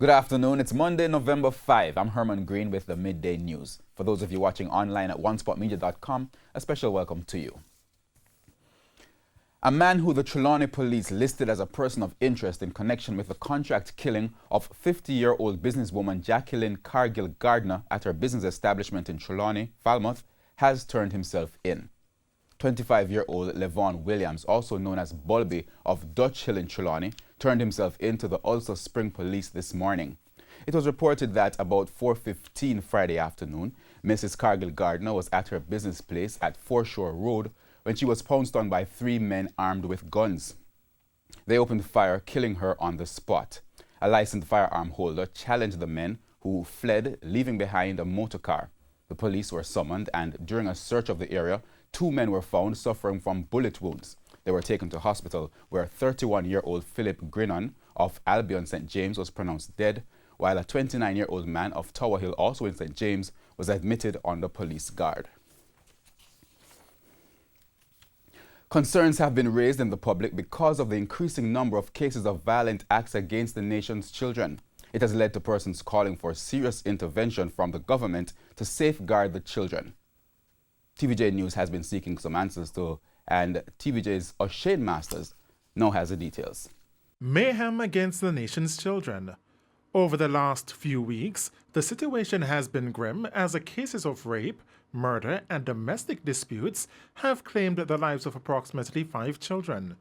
Good afternoon. It's Monday, November 5. I'm Herman Green with the Midday News. For those of you watching online at onespotmedia.com, a special welcome to you. A man who the Trelawney police listed as a person of interest in connection with the contract killing of 50-year-old businesswoman Jacqueline Cargill Gardner at her business establishment in Trelawney, Falmouth, has turned himself in. 25-year-old Levon Williams, also known as Bulby of Dutch Hill in Trelawney, turned himself in to the Ulster Spring Police this morning. It was reported that about 4:15 Friday afternoon, Mrs. Cargill Gardner was at her business place at Foreshore Road when she was pounced on by 3 men armed with guns. They opened fire, killing her on the spot. A licensed firearm holder challenged the men, who fled, leaving behind a motor car. The police were summoned, and during a search of the area, 2 men were found suffering from bullet wounds. They were taken to hospital, where 31-year-old Philip Grinnon of Albion St. James was pronounced dead, while a 29-year-old man of Tower Hill, also in St. James, was admitted under police guard. Concerns have been raised in the public because of the increasing number of cases of violent acts against the nation's children. It has led to persons calling for serious intervention from the government to safeguard the children. TVJ News has been seeking some answers to, and TVJ's O'Shane Masters now has the details. Mayhem against the nation's children. Over the last few weeks, the situation has been grim as the cases of rape, murder, and domestic disputes have claimed the lives of approximately 5 children.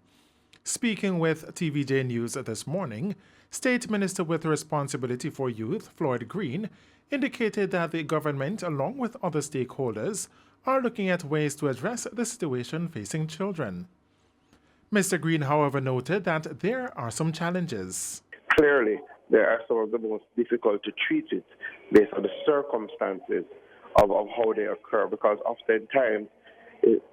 Speaking with TVJ News this morning, State Minister with Responsibility for Youth, Floyd Green, indicated that the government, along with other stakeholders, are looking at ways to address the situation facing children. Mr. Green, however, noted that there are some challenges. Clearly, there are some of the most difficult to treat it based on the circumstances of how they occur, because oftentimes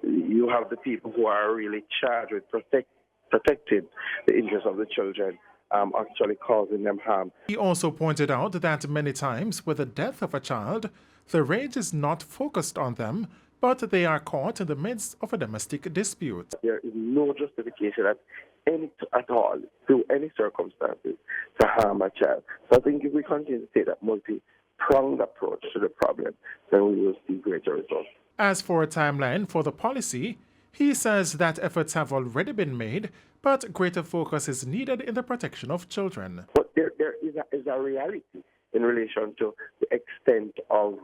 you have the people who are really charged with protecting the interests of the children, actually causing them harm. He also pointed out that many times with the death of a child, the rage is not focused on them, but they are caught in the midst of a domestic dispute. There is no justification at all, through any circumstances, to harm a child. So I think if we continue to take that multi-pronged approach to the problem, then we will see greater results. As for a timeline for the policy, he says that efforts have already been made, but greater focus is needed in the protection of children. But there is a reality in relation to the extent of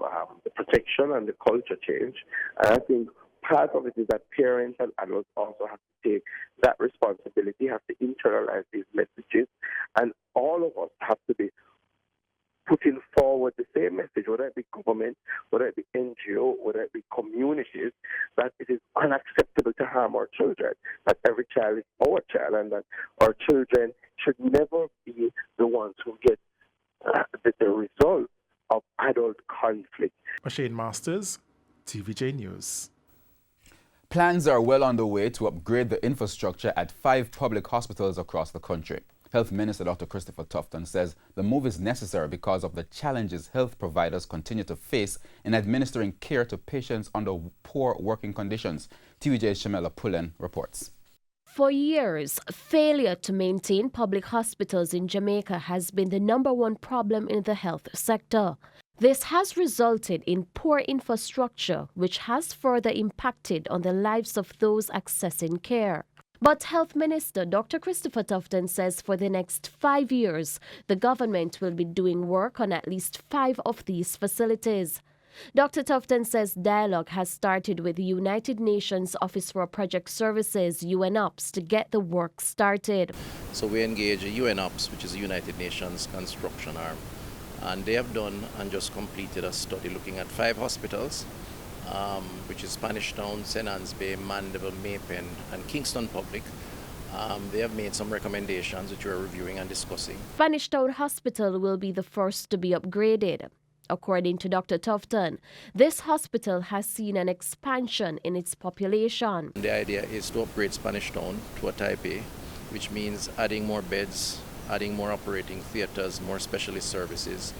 the protection and the culture change. And I think part of it is that parents and adults also have to take that responsibility, have to internalize these messages, and all of us have to be putting forward the same message, whether it be government, whether it be NGO, whether it be communities, that it is unacceptable to harm our children, that every child is our child, and that our children should never be the ones who get the result of adult conflict. O'Shane Masters, TVJ News. Plans are well underway to upgrade the infrastructure at 5 public hospitals across the country. Health Minister Dr. Christopher Tufton says the move is necessary because of the challenges health providers continue to face in administering care to patients under poor working conditions. TVJ's Shamela Pullen reports. For years, failure to maintain public hospitals in Jamaica has been the #1 problem in the health sector. This has resulted in poor infrastructure, which has further impacted on the lives of those accessing care. But Health Minister Dr. Christopher Tufton says for the next 5 years, the government will be doing work on at least 5 of these facilities. Dr. Tufton says dialogue has started with the United Nations Office for Project Services, UNOPS, to get the work started. So we engage UNOPS, which is the United Nations construction arm, and they have done and just completed a study looking at 5 hospitals, which is Spanish Town, St. Anne's Bay, Mandeville, Maypen, and Kingston Public. They have made some recommendations which we are reviewing and discussing. Spanish Town Hospital will be the first to be upgraded. According to Dr. Tufton, this hospital has seen an expansion in its population. The idea is to upgrade Spanish Town to a Type A, which means adding more beds, adding more operating theaters, more specialist services,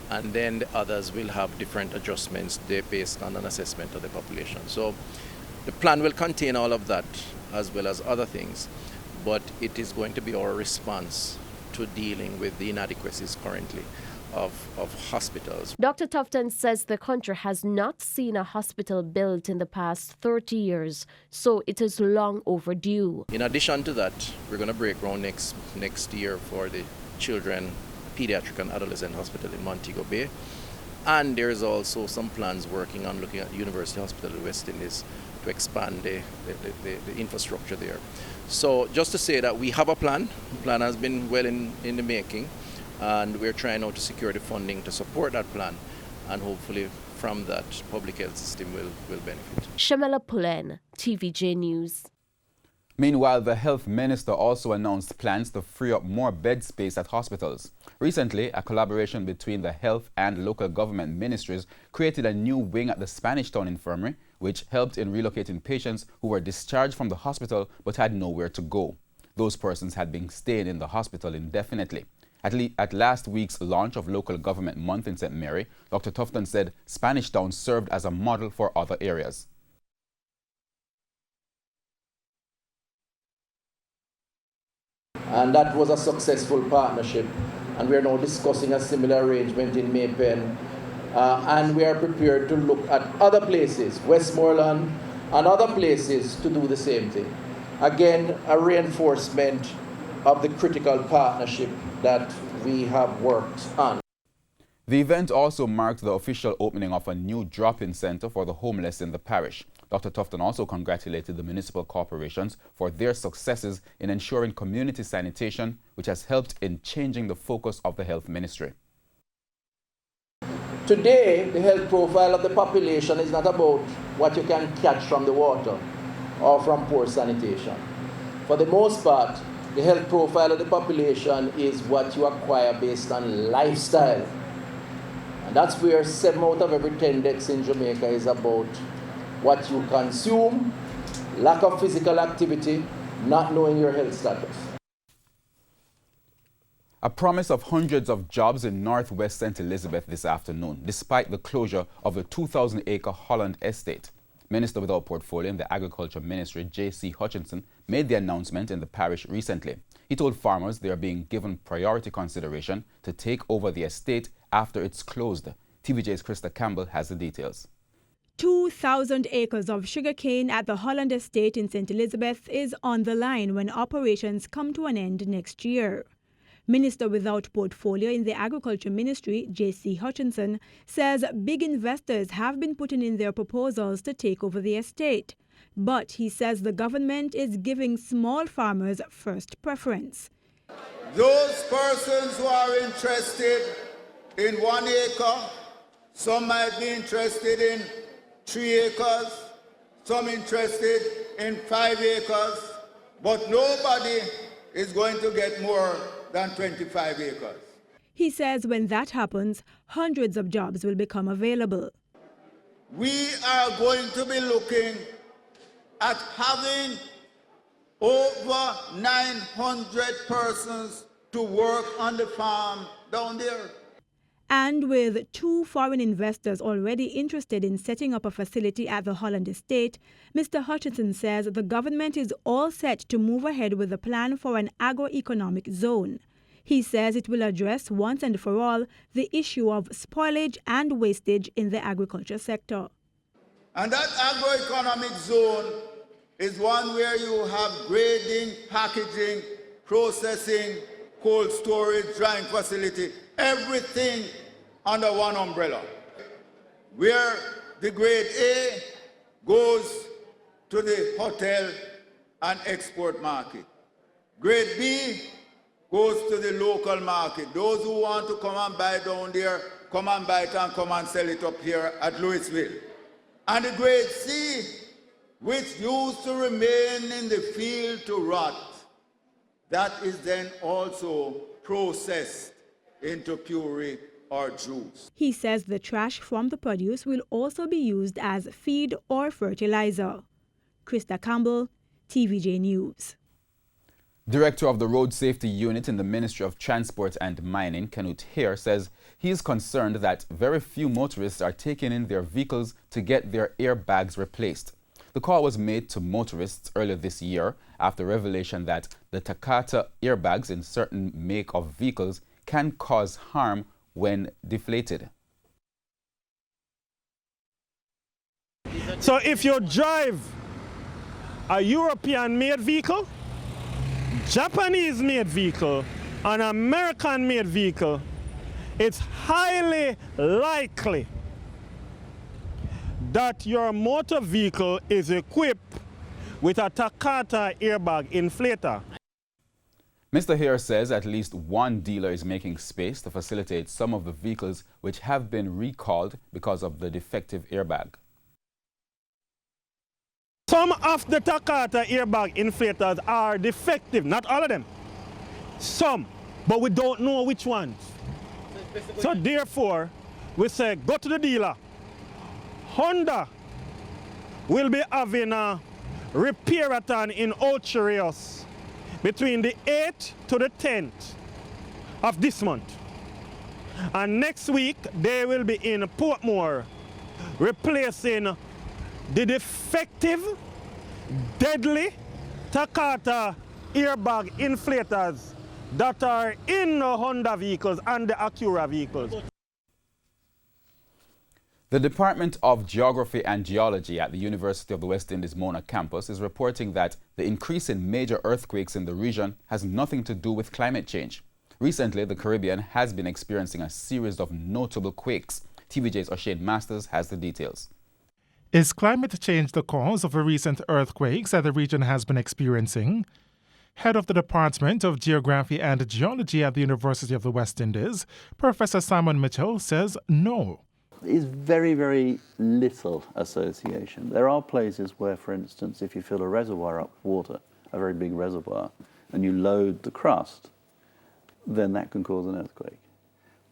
and then the others will have different adjustments based on an assessment of the population. So the plan will contain all of that as well as other things, but it is going to be our response to dealing with the inadequacies currently of hospitals. Dr. Tufton says the country has not seen a hospital built in the past 30 years, so it is long overdue. In addition to that, we're going to break ground next year for the Children, Pediatric and Adolescent Hospital in Montego Bay. And there's also some plans working on looking at the University Hospital in West Indies to expand the infrastructure there. So just to say that we have a plan. The plan has been well in the making, and we're trying now to secure the funding to support that plan, and hopefully from that public health system will benefit. Shamela Pullen, TVJ News. Meanwhile, the health minister also announced plans to free up more bed space at hospitals. Recently, a collaboration between the health and local government ministries created a new wing at the Spanish Town Infirmary, which helped in relocating patients who were discharged from the hospital but had nowhere to go. Those persons had been staying in the hospital indefinitely. At last week's launch of Local Government Month in St. Mary, Dr. Tufton said Spanish Town served as a model for other areas. And that was a successful partnership, and we are now discussing a similar arrangement in Maypen, and we are prepared to look at other places, Westmoreland and other places, to do the same thing. Again, a reinforcement of the critical partnership that we have worked on. The event also marked the official opening of a new drop-in center for the homeless in the parish. Dr. Tufton also congratulated the municipal corporations for their successes in ensuring community sanitation, which has helped in changing the focus of the health ministry. Today, the health profile of the population is not about what you can catch from the water or from poor sanitation. For the most part, the health profile of the population is what you acquire based on lifestyle. And that's where 7 out of every 10 deaths in Jamaica is about what you consume, lack of physical activity, not knowing your health status. A promise of hundreds of jobs in northwest St. Elizabeth this afternoon, despite the closure of the 2,000-acre Holland estate. Minister without portfolio in the Agriculture Ministry, J.C. Hutchinson, made the announcement in the parish recently. He told farmers they are being given priority consideration to take over the estate after it's closed. TVJ's Krista Campbell has the details. 2,000 acres of sugarcane at the Holland estate in St. Elizabeth is on the line when operations come to an end next year. Minister without portfolio in the Agriculture Ministry, J.C. Hutchinson, says big investors have been putting in their proposals to take over the estate. But he says the government is giving small farmers first preference. Those persons who are interested in 1 acre, some might be interested in 3 acres, some interested in 5 acres, but nobody is going to get more than 25 acres. He says when that happens, hundreds of jobs will become available. We are going to be looking at having over 900 persons to work on the farm down there. And with 2 foreign investors already interested in setting up a facility at the Holland estate, Mr. Hutchinson says the government is all set to move ahead with a plan for an agroeconomic zone. He says it will address once and for all the issue of spoilage and wastage in the agriculture sector. And that agroeconomic zone is one where you have grading, packaging, processing, cold storage, drying facility, everything under one umbrella, where the grade A goes to the hotel and export market. Grade B goes to the local market. Those who want to come and buy down there, come and buy it and come and sell it up here at Louisville. And the grade C, which used to remain in the field to rot, that is then also processed into puree or juice. He says the trash from the produce will also be used as feed or fertilizer. Krista Campbell, TVJ News. Director of the Road Safety Unit in the Ministry of Transport and Mining, Canute Hare, says he is concerned that very few motorists are taking in their vehicles to get their airbags replaced. The call was made to motorists earlier this year after revelation that the Takata airbags in certain make of vehicles can cause harm when deflated. So if you drive a European-made vehicle, Japanese-made vehicle, an American-made vehicle, it's highly likely that your motor vehicle is equipped with a Takata airbag inflator. Mr. Hare says at least one dealer is making space to facilitate some of the vehicles which have been recalled because of the defective airbag. Some of the Takata airbag inflators are defective, not all of them. Some, but we don't know which ones. So therefore, we say go to the dealer. Honda will be having a repairathon in Ocherios between the 8th to the 10th of this month. And next week, they will be in Portmore replacing the defective, deadly Takata airbag inflators that are in the Honda vehicles and the Acura vehicles. The Department of Geography and Geology at the University of the West Indies Mona campus is reporting that the increase in major earthquakes in the region has nothing to do with climate change. Recently, the Caribbean has been experiencing a series of notable quakes. TVJ's O'Shane Masters has the details. Is climate change the cause of the recent earthquakes that the region has been experiencing? Head of the Department of Geography and Geology at the University of the West Indies, Professor Simon Mitchell, says no. Is very, very little association. There are places where, for instance, if you fill a reservoir up with water, a very big reservoir, and you load the crust, then that can cause an earthquake.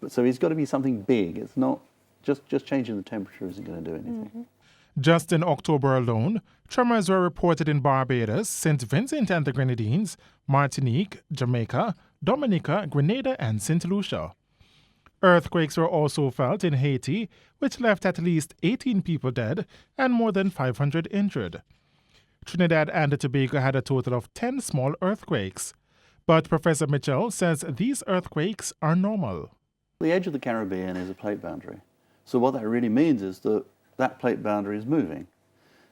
But so it's got to be something big. It's not just changing the temperature isn't going to do anything. Mm-hmm. Just in October alone, tremors were reported in Barbados, St. Vincent and the Grenadines, Martinique, Jamaica, Dominica, Grenada, and St. Lucia. Earthquakes were also felt in Haiti, which left at least 18 people dead and more than 500 injured. Trinidad and Tobago had a total of 10 small earthquakes. But Professor Mitchell says these earthquakes are normal. The edge of the Caribbean is a plate boundary. So what that really means is that that plate boundary is moving.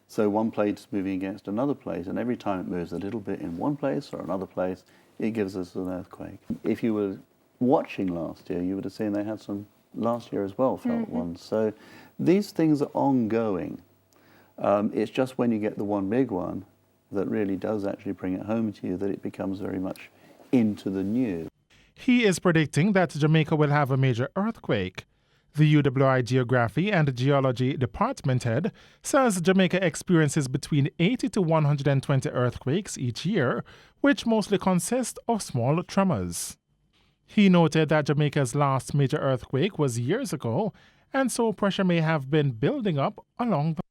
So one plate is moving against another plate, and every time it moves a little bit in one place or another place, it gives us an earthquake. If you were watching last year, you would have seen they had some last year as well, felt ones. So these things are ongoing. It's just when you get the one big one that really does actually bring it home to you that it becomes very much into the news. He is predicting that Jamaica will have a major earthquake. The UWI Geography and Geology Department head says Jamaica experiences between 80 to 120 earthquakes each year, which mostly consist of small tremors. He noted that Jamaica's last major earthquake was years ago, and so pressure may have been building up along the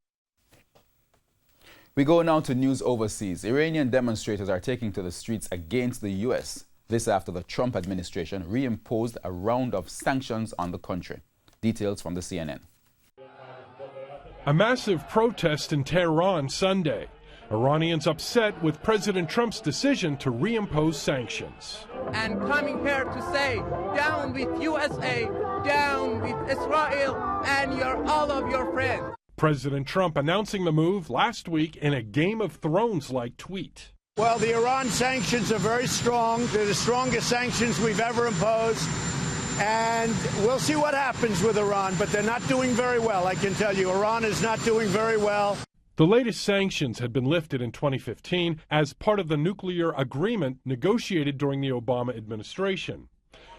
We go now to news overseas. Iranian demonstrators are taking to the streets against the U.S. This after the Trump administration reimposed a round of sanctions on the country. Details from the CNN. A massive protest in Tehran Sunday. Iranians upset with President Trump's decision to reimpose sanctions. And coming here to say, down with USA, down with Israel, and all of your friends. President Trump announcing the move last week in a Game of Thrones-like tweet. Well, the Iran sanctions are very strong. They're the strongest sanctions we've ever imposed. And we'll see what happens with Iran, but they're not doing very well, I can tell you. Iran is not doing very well. The latest sanctions had been lifted in 2015 as part of the nuclear agreement negotiated during the Obama administration.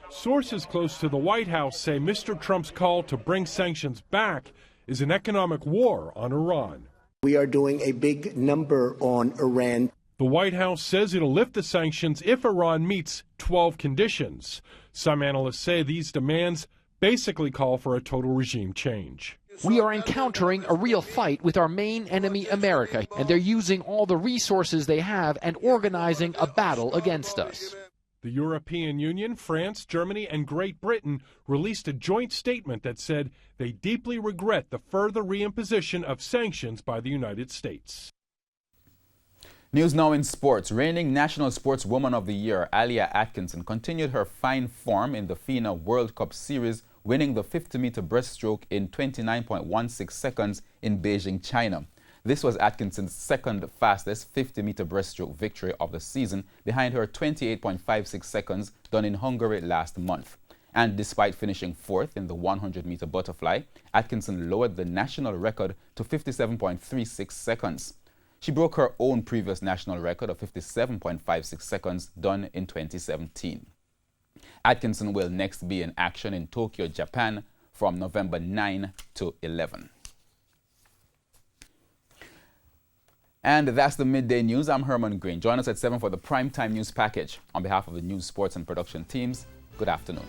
Sources close to the White House say Mr. Trump's call to bring sanctions back is an economic war on Iran. We are doing a big number on Iran. The White House says it'll lift the sanctions if Iran meets 12 conditions. Some analysts say these demands basically call for a total regime change. We are encountering a real fight with our main enemy, America, and they're using all the resources they have and organizing a battle against us. The European Union, France, Germany, and Great Britain released a joint statement that said they deeply regret the further reimposition of sanctions by the United States. News now in sports. Reigning National Sportswoman of the Year, Alia Atkinson, continued her fine form in the FINA World Cup Series, winning the 50-meter breaststroke in 29.16 seconds in Beijing, China. This was Atkinson's second fastest 50-meter breaststroke victory of the season, behind her 28.56 seconds done in Hungary last month. And despite finishing fourth in the 100-meter butterfly, Atkinson lowered the national record to 57.36 seconds. She broke her own previous national record of 57.56 seconds done in 2017. Atkinson will next be in action in Tokyo, Japan from November 9 to 11. And that's the Midday News. I'm Herman Green. Join us at 7 for the Primetime News Package. On behalf of the news, sports, and production teams, good afternoon.